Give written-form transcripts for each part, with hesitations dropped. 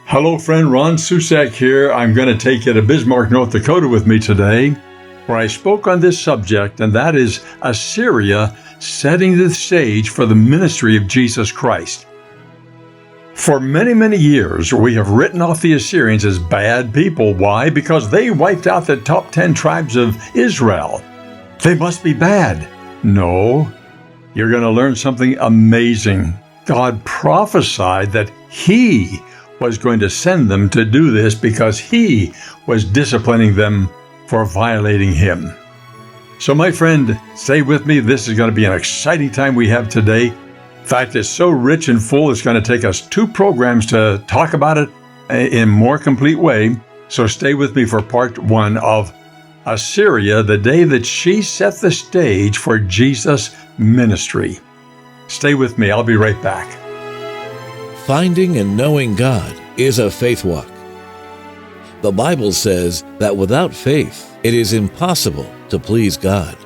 Hello, friend. Ron Susak here. I'm going to take you to Bismarck, North Dakota with me today, where I spoke on this subject, and that is Assyria setting the stage for the ministry of Jesus Christ. For many, many years, we have written off the Assyrians as bad people. Why? Because they wiped out the top 10 tribes of Israel. They must be bad. No, you're going to learn something amazing. God prophesied that He was going to send them to do this because He was disciplining them for violating Him. So my friend, stay with me. This is going to be an exciting time we have today. In fact, it's so rich and full, it's going to take us 2 programs to talk about it in a more complete way. So stay with me for part 1 of Assyria, the day that she set the stage for Jesus' ministry. Stay with me. I'll be right back. Finding and knowing God is a faith walk. The Bible says that without faith, it is impossible to please God.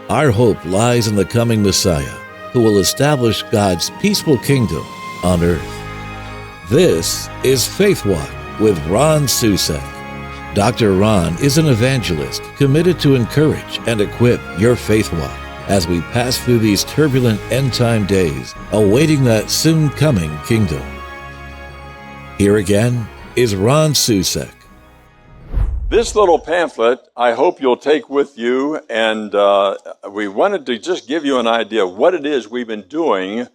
Our hope lies in the coming Messiah, who will establish God's peaceful kingdom on earth. This is Faith Walk with Ron Susak. Dr. Ron is an evangelist committed to encourage and equip your faith walk as we pass through these turbulent end-time days, awaiting that soon-coming kingdom. Here again is Ron Susak. This little pamphlet, I hope you'll take with you, and we wanted to just give you an idea of what it is we've been doing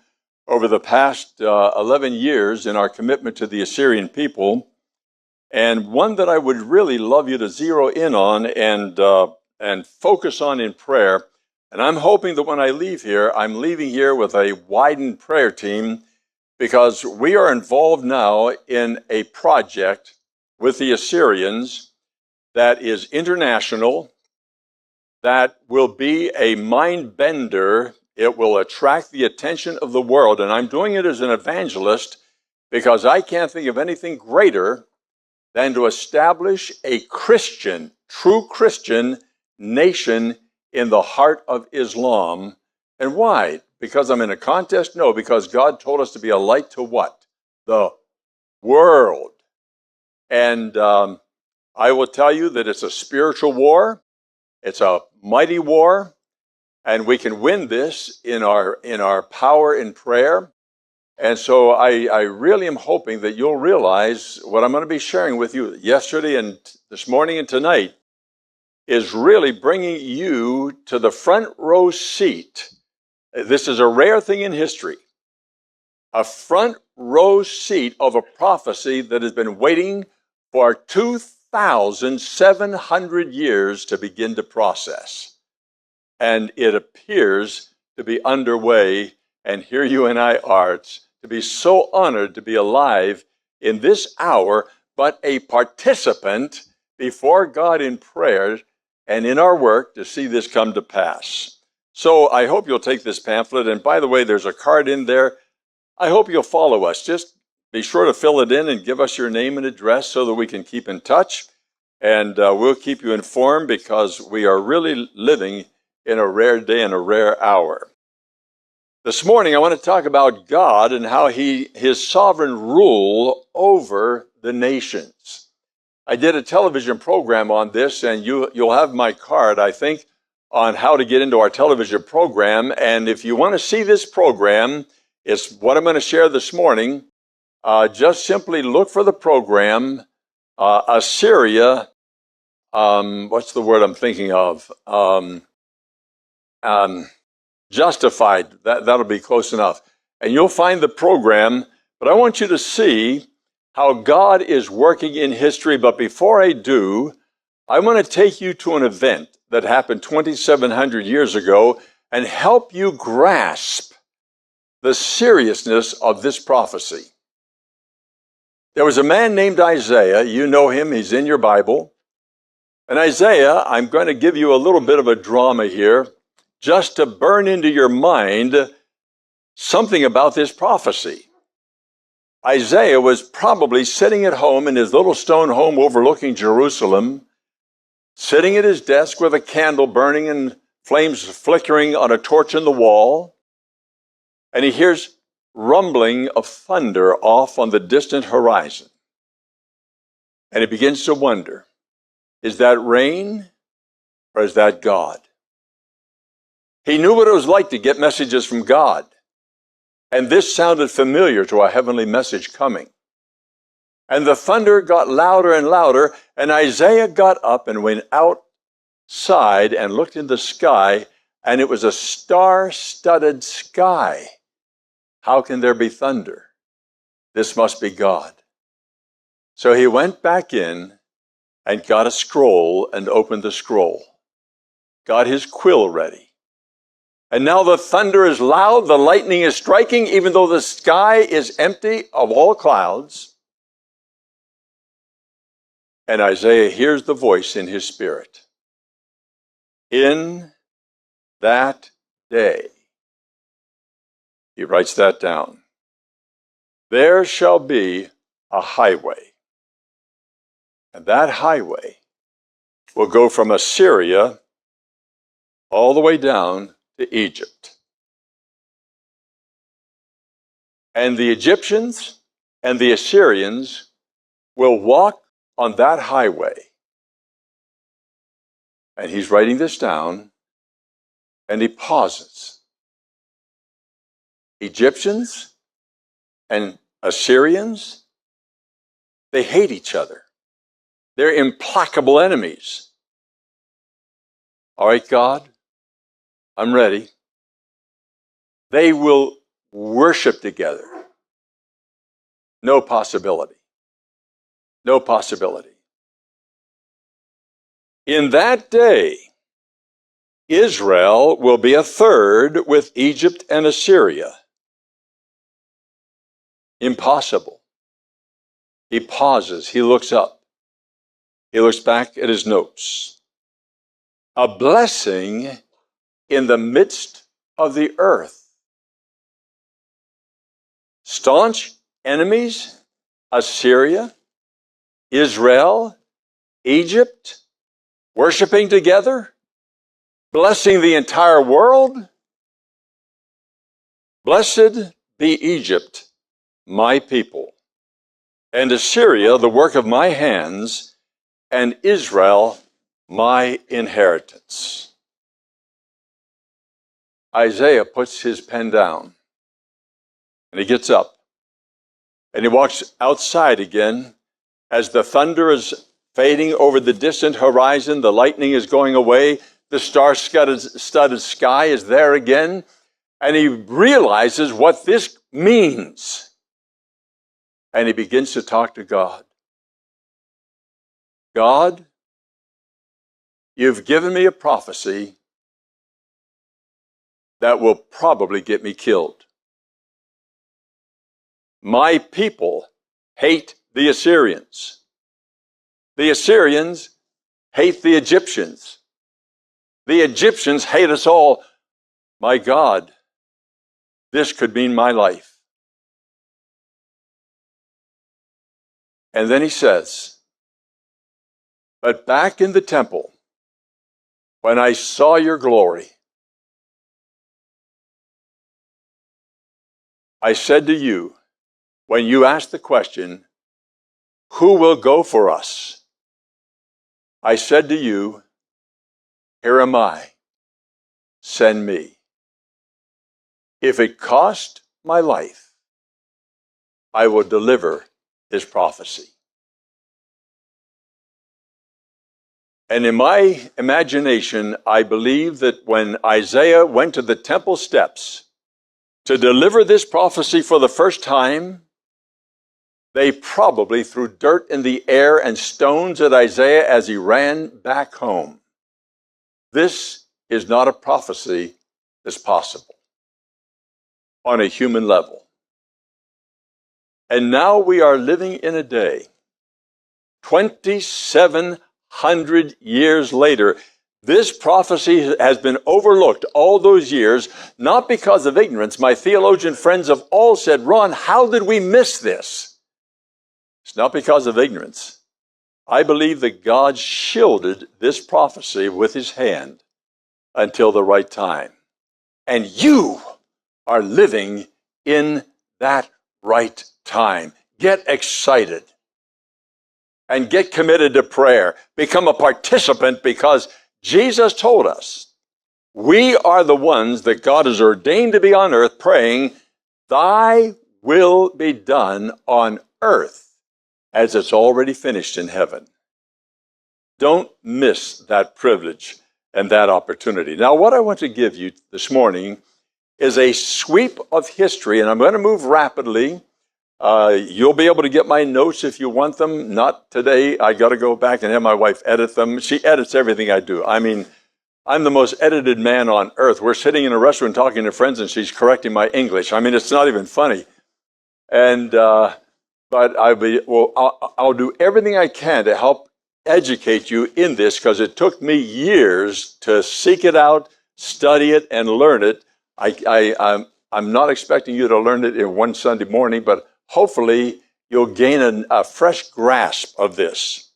over the past 11 years in our commitment to the Assyrian people, and one that I would really love you to zero in on and focus on in prayer. And I'm hoping that when I leave here, I'm leaving here with a widened prayer team, because we are involved now in a project with the Assyrians that is international, that will be a mind bender. It will attract the attention of the world. And I'm doing it as an evangelist because I can't think of anything greater than to establish a Christian, true Christian nation in the heart of Islam. And why? Because I'm in a contest? No, because God told us to be a light to what? The world. And I will tell you that it's a spiritual war. It's a mighty war. And we can win this in our power in prayer. And so I really am hoping that you'll realize what I'm going to be sharing with you yesterday and this morning and tonight is really bringing you to the front row seat. This is a rare thing in history. A front row seat of a prophecy that has been waiting for 2,700 years to begin to process. And it appears to be underway, and here you and I are, to be so honored to be alive in this hour, but a participant before God in prayer and in our work to see this come to pass. So I hope you'll take this pamphlet. And by the way, there's a card in there. I hope you'll follow us. Just be sure to fill it in and give us your name and address so that we can keep in touch. And we'll keep you informed because we are really living in a rare day and a rare hour. This morning, I want to talk about God and how His sovereign rule over the nations. I did a television program on this, and you'll have my card, I think, on how to get into our television program. And if you want to see this program, it's what I'm going to share this morning. Just simply look for the program, Assyria, what's the word I'm thinking of? Justified, that'll be close enough. And you'll find the program, but I want you to see how God is working in history. But before I do, I want to take you to an event that happened 2,700 years ago and help you grasp the seriousness of this prophecy. There was a man named Isaiah. You know him. He's in your Bible. And Isaiah, I'm going to give you a little bit of a drama here just to burn into your mind something about this prophecy. Isaiah was probably sitting at home in his little stone home overlooking Jerusalem, sitting at his desk with a candle burning and flames flickering on a torch in the wall, and he hears rumbling of thunder off on the distant horizon. And he begins to wonder, is that rain or is that God? He knew what it was like to get messages from God. And this sounded familiar to a heavenly message coming. And the thunder got louder and louder, and Isaiah got up and went outside and looked in the sky, and it was a star-studded sky. How can there be thunder? This must be God. So he went back in and got a scroll and opened the scroll. Got his quill ready. And now the thunder is loud, the lightning is striking, even though the sky is empty of all clouds. And Isaiah hears the voice in his spirit. In that day, he writes that down, there shall be a highway. And that highway will go from Assyria all the way down to Egypt. And the Egyptians and the Assyrians will walk on that highway. And he's writing this down, and he pauses. Egyptians and Assyrians, they hate each other. They're implacable enemies. All right, God, I'm ready. They will worship together. No possibility. No possibility. In that day, Israel will be a third with Egypt and Assyria. Impossible. He pauses. He looks up. He looks back at his notes. A blessing in the midst of the earth. Staunch enemies, Assyria, Israel, Egypt, worshiping together, blessing the entire world. Blessed be Egypt, my people, and Assyria, the work of my hands, and Israel, my inheritance. Isaiah puts his pen down, and he gets up, and he walks outside again as the thunder is fading over the distant horizon, the lightning is going away, the star-studded sky is there again, and he realizes what this means. And he begins to talk to God. God, you've given me a prophecy that will probably get me killed. My people hate the Assyrians. The Assyrians hate the Egyptians. The Egyptians hate us all. My God, this could mean my life. And then he says, but back in the temple, when I saw your glory, I said to you, when you asked the question, who will go for us? I said to you, here am I, send me. If it cost my life, I will deliver his prophecy. And in my imagination, I believe that when Isaiah went to the temple steps to deliver this prophecy for the first time, they probably threw dirt in the air and stones at Isaiah as he ran back home. This is not a prophecy that's possible on a human level. And now we are living in a day, 2,700 years later, this prophecy has been overlooked all those years, not because of ignorance. My theologian friends have all said, Ron, how did we miss this? It's not because of ignorance. I believe that God shielded this prophecy with his hand until the right time. And you are living in that right time. Get excited and get committed to prayer. Become a participant, because Jesus told us we are the ones that God has ordained to be on earth praying, thy will be done on earth as it's already finished in heaven. Don't miss that privilege and that opportunity. Now, what I want to give you this morning is a sweep of history, and I'm going to move rapidly. You'll be able to get my notes if you want them. Not today. I got to go back and have my wife edit them. She edits everything I do. I mean, I'm the most edited man on earth. We're sitting in a restaurant talking to friends, and she's correcting my English. I mean, it's not even funny. And but I'll do everything I can to help educate you in this, because it took me years to seek it out, study it, and learn it. I'm not expecting you to learn it in one Sunday morning, but hopefully you'll gain a fresh grasp of this.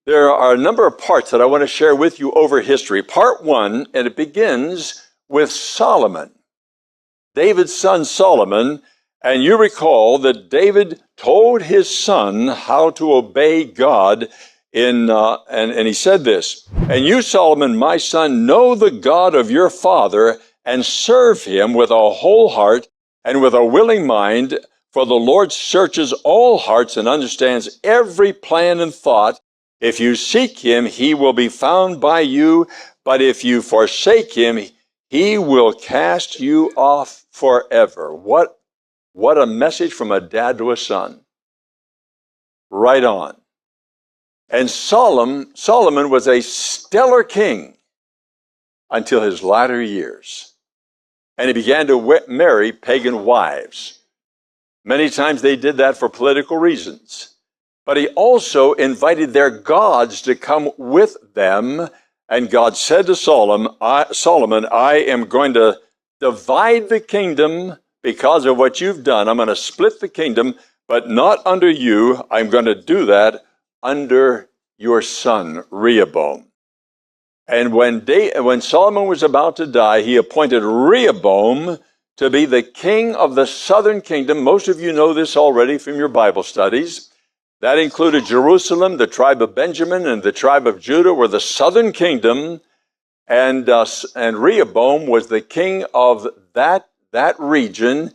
There are a number of parts that I want to share with you over history. Part one, and it begins with Solomon, David's son Solomon. And you recall that David told his son how to obey God and he said this, and you, Solomon, my son, know the God of your father and serve him with a whole heart and with a willing mind, for the Lord searches all hearts and understands every plan and thought. If you seek him, he will be found by you, but if you forsake him, he will cast you off forever. What a message from a dad to a son. Right on. And Solomon was a stellar king until his latter years. And he began to marry pagan wives. Many times they did that for political reasons. But he also invited their gods to come with them. And God said to Solomon, I am going to divide the kingdom because of what you've done. I'm going to split the kingdom, but not under you. I'm going to do that under your son, Rehoboam. And when Solomon was about to die, he appointed Rehoboam to be the king of the southern kingdom. Most of you know this already from your Bible studies. That included Jerusalem, the tribe of Benjamin, and the tribe of Judah were the southern kingdom. And Rehoboam was the king of that region,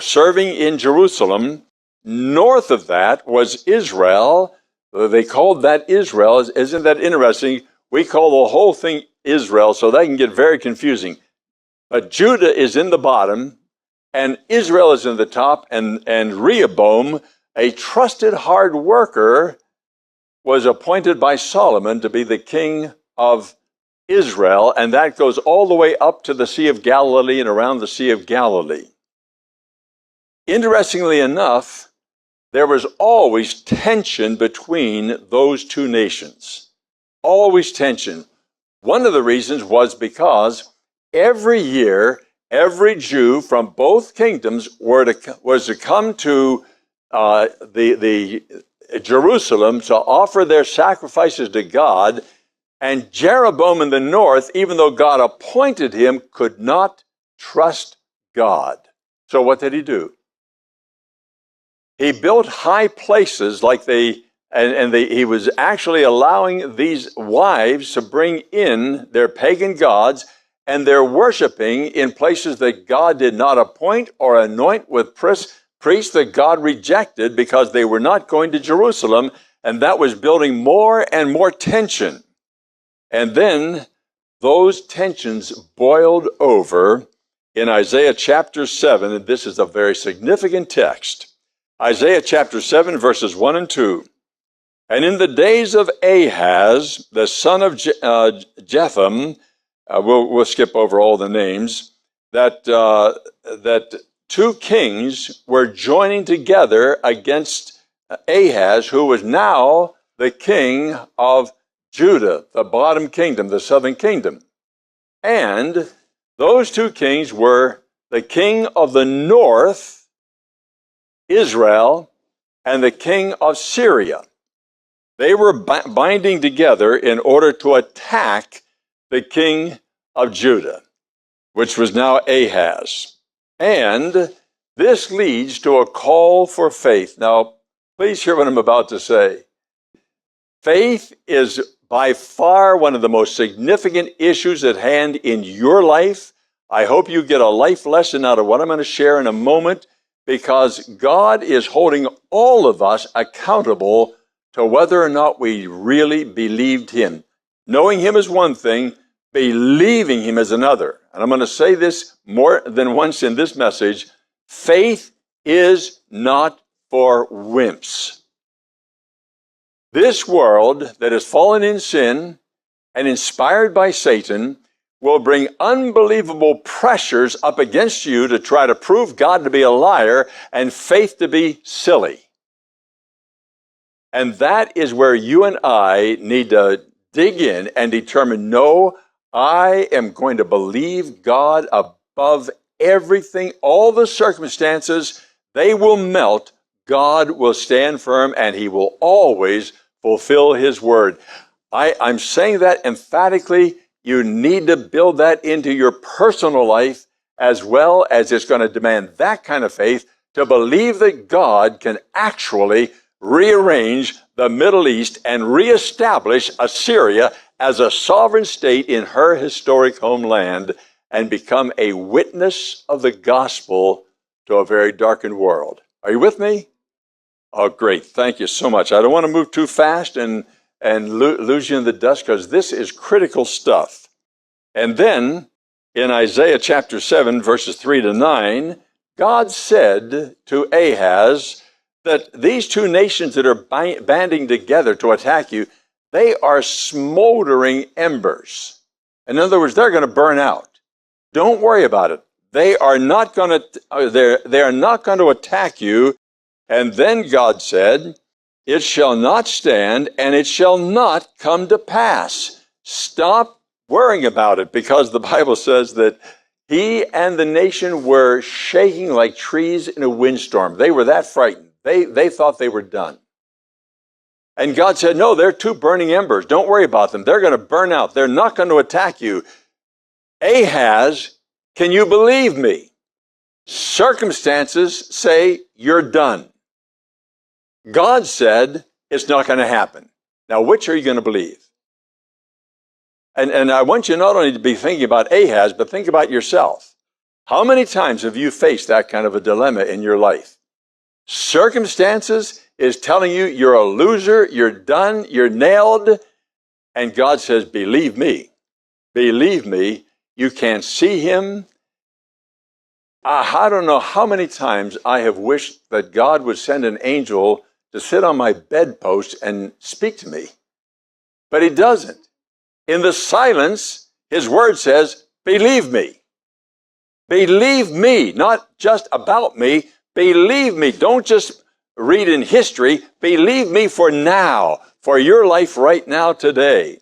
serving in Jerusalem. North of that was Israel. They called that Israel. Isn't that interesting? We call the whole thing Israel, so that can get very confusing. But Judah is in the bottom, and Israel is in the top, and Rehoboam, a trusted hard worker, was appointed by Solomon to be the king of Israel, and that goes all the way up to the Sea of Galilee and around the Sea of Galilee. Interestingly enough, there was always tension between those two nations. Always tension. One of the reasons was because every year, every Jew from both kingdoms was to come to the Jerusalem to offer their sacrifices to God, and Jeroboam in the north, even though God appointed him, could not trust God. So what did he do? He built high places he was actually allowing these wives to bring in their pagan gods, and they're worshiping in places that God did not appoint or anoint with priests that God rejected because they were not going to Jerusalem, and that was building more and more tension. And then those tensions boiled over in Isaiah chapter 7, and this is a very significant text. Isaiah chapter 7, verses 1 and 2. And in the days of Ahaz, the son of Jotham, we'll skip over all the names, that two kings were joining together against Ahaz, who was now the king of Judah, the bottom kingdom, the southern kingdom. And those two kings were the king of the north, Israel, and the king of Syria. They were binding together in order to attack the king of Judah, which was now Ahaz. And this leads to a call for faith. Now, please hear what I'm about to say. Faith is by far one of the most significant issues at hand in your life. I hope you get a life lesson out of what I'm going to share in a moment, because God is holding all of us accountable to whether or not we really believed Him. Knowing Him is one thing, believing Him is another. And I'm going to say this more than once in this message: faith is not for wimps. This world that has fallen in sin and inspired by Satan will bring unbelievable pressures up against you to try to prove God to be a liar and faith to be silly. And that is where you and I need to dig in and determine, no, I am going to believe God above everything. All the circumstances, they will melt. God will stand firm, and He will always fulfill His word. I'm saying that emphatically. You need to build that into your personal life, as well as it's going to demand that kind of faith to believe that God can actually rearrange the Middle East and reestablish Assyria as a sovereign state in her historic homeland and become a witness of the gospel to a very darkened world. Are you with me? Oh, great. Thank you so much. I don't want to move too fast and lose you in the dust, because this is critical stuff. And then in Isaiah chapter 7, verses 3 to 9, God said to Ahaz that these two nations that are banding together to attack you, they are smoldering embers. In other words, they're going to burn out. Don't worry about it. They are not going to attack you. And then God said, it shall not stand, and it shall not come to pass. Stop worrying about it, because the Bible says that he and the nation were shaking like trees in a windstorm. They were that frightened. They thought they were done. And God said, no, they're two burning embers. Don't worry about them. They're going to burn out. They're not going to attack you. Ahaz, can you believe me? Circumstances say you're done. God said it's not going to happen. Now, which are you going to believe? And I want you not only to be thinking about Ahaz, but think about yourself. How many times have you faced that kind of a dilemma in your life? Circumstances is telling you you're a loser, you're done, you're nailed. And God says, believe me, you can't see Him. I don't know how many times I have wished that God would send an angel to sit on my bedpost and speak to me. But He doesn't. In the silence, His word says, believe me. Believe me, not just about me. Believe me. Don't just read in history. Believe me for now, for your life right now, today.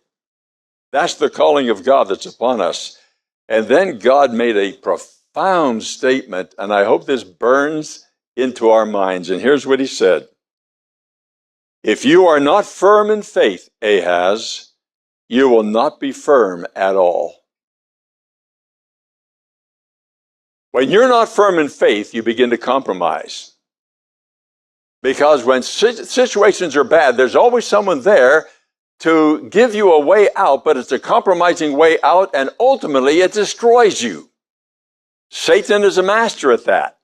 That's the calling of God that's upon us. And then God made a profound statement, and I hope this burns into our minds. And here's what He said. If you are not firm in faith, Ahaz, you will not be firm at all. When you're not firm in faith, you begin to compromise. Because when situations are bad, there's always someone there to give you a way out, but it's a compromising way out, and ultimately it destroys you. Satan is a master at that.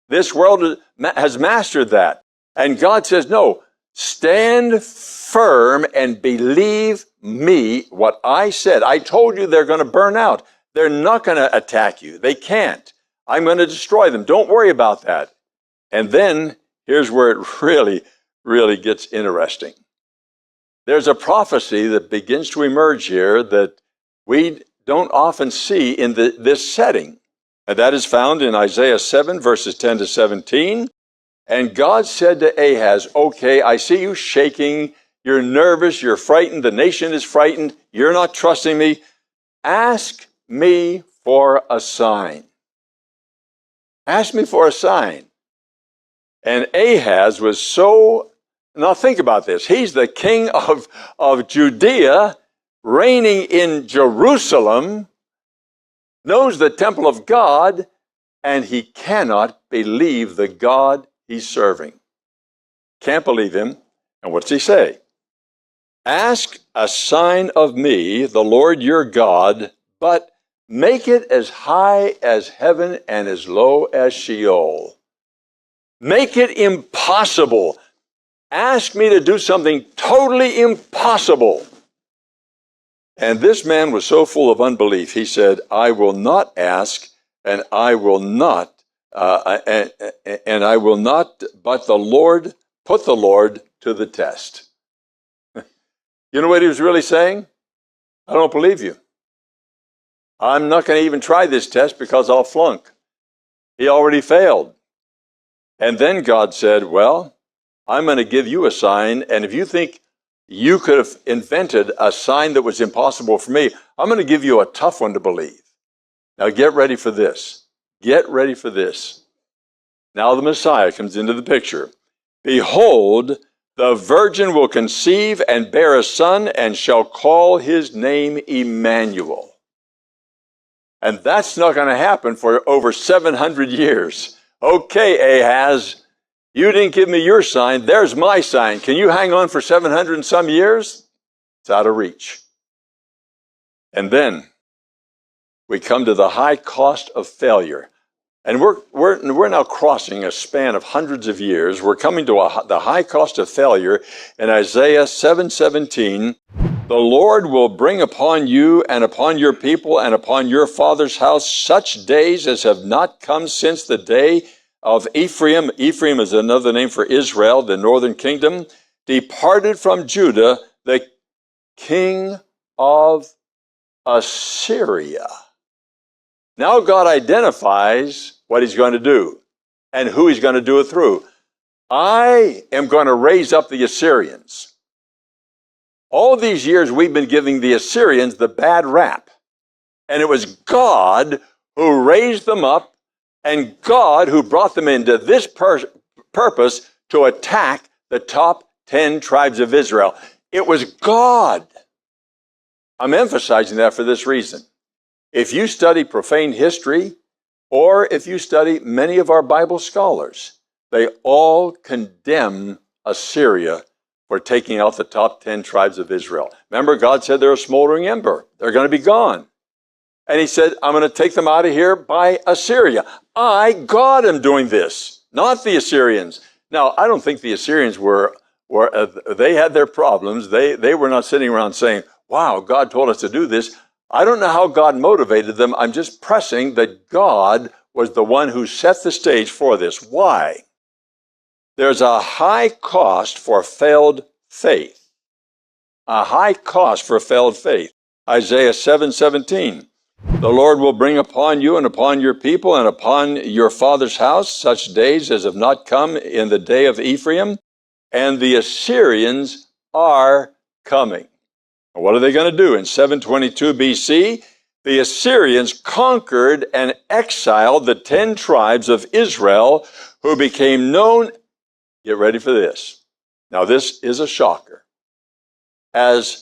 This world has mastered that. And God says, no, stand firm and believe me what I said. I told you they're going to burn out. They're not going to attack you. They can't. I'm going to destroy them. Don't worry about that. And then here's where it really, really gets interesting. There's a prophecy that begins to emerge here that we don't often see in this setting. And that is found in Isaiah 7, verses 10 to 17. And God said to Ahaz, okay, I see you shaking. You're nervous. You're frightened. The nation is frightened. You're not trusting me. Ask me for a sign. Ask me for a sign. And Ahaz was so, now think about this. He's the king of Judea, reigning in Jerusalem, knows the temple of God, and he cannot believe the God he's serving. Can't believe him. And what's he say? Ask a sign of me, the Lord your God, but make it as high as heaven and as low as Sheol. Make it impossible. Ask me to do something totally impossible. And this man was so full of unbelief, he said, I will not ask, and I will not, and I will not, but the Lord, put the Lord to the test. You know what he was really saying? I don't believe you. I'm not going to even try this test because I'll flunk. He already failed. And then God said, well, I'm going to give you a sign, and if you think you could have invented a sign that was impossible for me, I'm going to give you a tough one to believe. Now get ready for this. Get ready for this. Now the Messiah comes into the picture. Behold, the virgin will conceive and bear a son and shall call his name Emmanuel. And that's not going to happen for over 700 years. Okay, Ahaz, you didn't give me your sign. There's my sign. Can you hang on for 700 and some years? It's out of reach. And then we come to the high cost of failure. And we're now crossing a span of hundreds of years. We're coming to the high cost of failure in Isaiah 7:17. The Lord will bring upon you and upon your people and upon your father's house such days as have not come since the day of Ephraim. Ephraim is another name for Israel, the northern kingdom. Departed from Judah, the king of Assyria. Now God identifies what he's going to do and who he's going to do it through. I am going to raise up the Assyrians. All these years we've been giving the Assyrians the bad rap. And it was God who raised them up and God who brought them into this purpose to attack the top 10 tribes of Israel. It was God. I'm emphasizing that for this reason. If you study profane history, or if you study many of our Bible scholars, they all condemn Assyria for taking out the top 10 tribes of Israel. Remember, God said they're a smoldering ember. They're going to be gone. And he said, I'm going to take them out of here by Assyria. I, God, am doing this, not the Assyrians. Now, I don't think the Assyrians they had their problems. They were not sitting around saying, wow, God told us to do this. I don't know how God motivated them. I'm just pressing that God was the one who set the stage for this. Why? There's a high cost for failed faith. A high cost for failed faith. Isaiah 7:17. The Lord will bring upon you and upon your people and upon your father's house such days as have not come in the day of Ephraim, and the Assyrians are coming. What are they going to do? In 722 BC, the Assyrians conquered and exiled the 10 tribes of Israel who became known, get ready for this. Now this is a shocker. They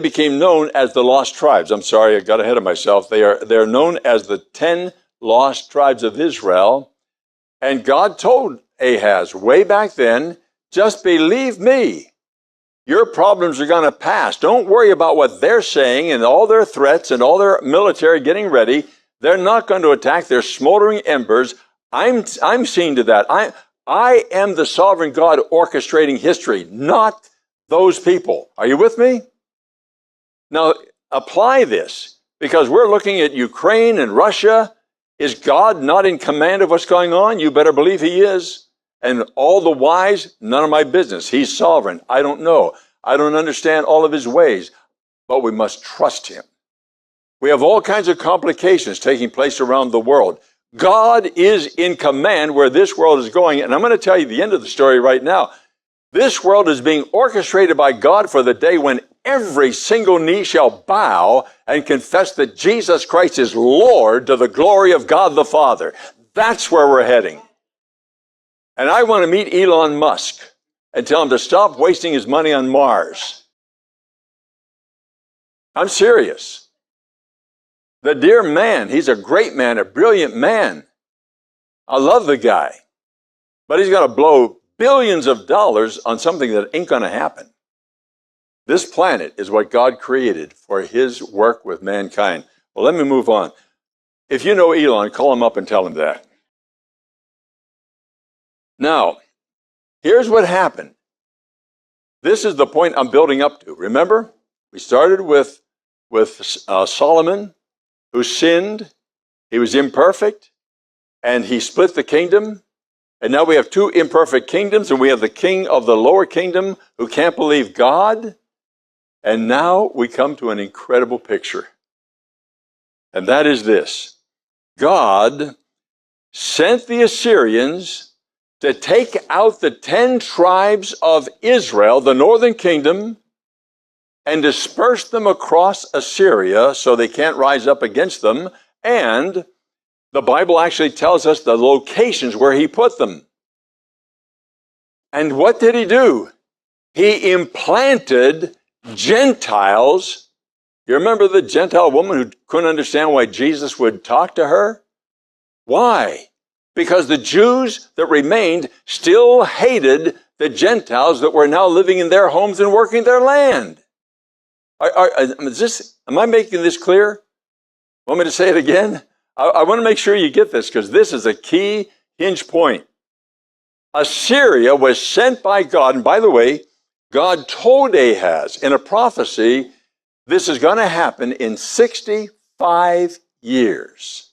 became known as the lost tribes. I'm sorry, I got ahead of myself. They're known as the 10 lost tribes of Israel. And God told Ahaz way back then, just believe me. Your problems are going to pass. Don't worry about what they're saying and all their threats and all their military getting ready. They're not going to attack. They're smoldering embers. I'm seeing to that. I am the sovereign God orchestrating history, not those people. Are you with me? Now, apply this, because we're looking at Ukraine and Russia. Is God not in command of what's going on? You better believe he is. And all the whys, none of my business. He's sovereign. I don't know. I don't understand all of his ways, but we must trust him. We have all kinds of complications taking place around the world. God is in command where this world is going. And I'm going to tell you the end of the story right now. This world is being orchestrated by God for the day when every single knee shall bow and confess that Jesus Christ is Lord to the glory of God the Father. That's where we're heading. And I want to meet Elon Musk and tell him to stop wasting his money on Mars. I'm serious. The dear man, he's a great man, a brilliant man. I love the guy. But he's going to blow billions of dollars on something that ain't going to happen. This planet is what God created for his work with mankind. Well, let me move on. If you know Elon, call him up and tell him that. Now, here's what happened. This is the point I'm building up to. Remember, we started with Solomon, who sinned. He was imperfect, and he split the kingdom. And now we have two imperfect kingdoms, and we have the king of the lower kingdom who can't believe God. And now we come to an incredible picture. And that is this. God sent the Assyrians to take out the 10 tribes of Israel, the northern kingdom, and disperse them across Assyria so they can't rise up against them. And the Bible actually tells us the locations where he put them. And what did he do? He implanted Gentiles. You remember the Gentile woman who couldn't understand why Jesus would talk to her? Why? Because the Jews that remained still hated the Gentiles that were now living in their homes and working their land. Am I making this clear? Want me to say it again? I want to make sure you get this, because this is a key hinge point. Assyria was sent by God, and by the way, God told Ahaz in a prophecy, this is going to happen in 65 years.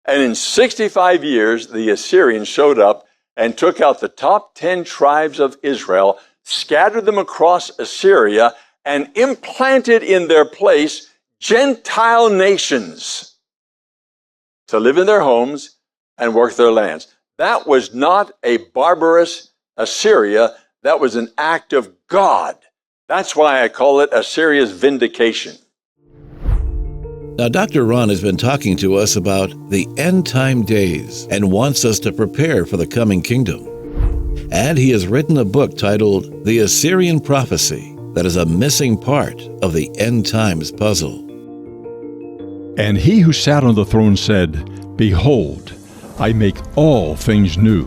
And in 65 years, the Assyrians showed up and took out the top 10 tribes of Israel, scattered them across Assyria, and implanted in their place Gentile nations to live in their homes and work their lands. That was not a barbarous Assyria. That was an act of God. That's why I call it Assyria's vindication. Now, Dr. Ron has been talking to us about the end time days and wants us to prepare for the coming kingdom. And he has written a book titled The Assyrian Prophecy that is a missing part of the end times puzzle. And he who sat on the throne said, Behold, I make all things new.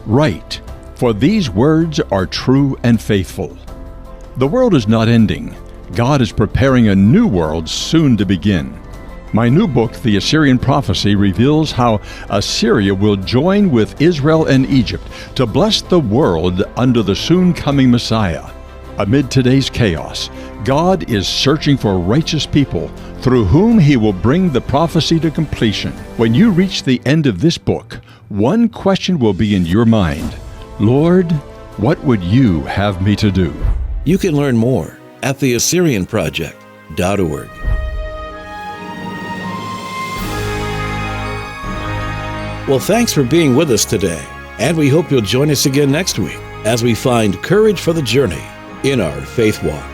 Write, for these words are true and faithful. The world is not ending. God is preparing a new world soon to begin. My new book, The Assyrian Prophecy, reveals how Assyria will join with Israel and Egypt to bless the world under the soon coming Messiah. Amid today's chaos, God is searching for righteous people through whom he will bring the prophecy to completion. When you reach the end of this book, one question will be in your mind. Lord, what would you have me to do? You can learn more at theassyrianproject.org. Well, thanks for being with us today, and we hope you'll join us again next week as we find courage for the journey in our faith walk.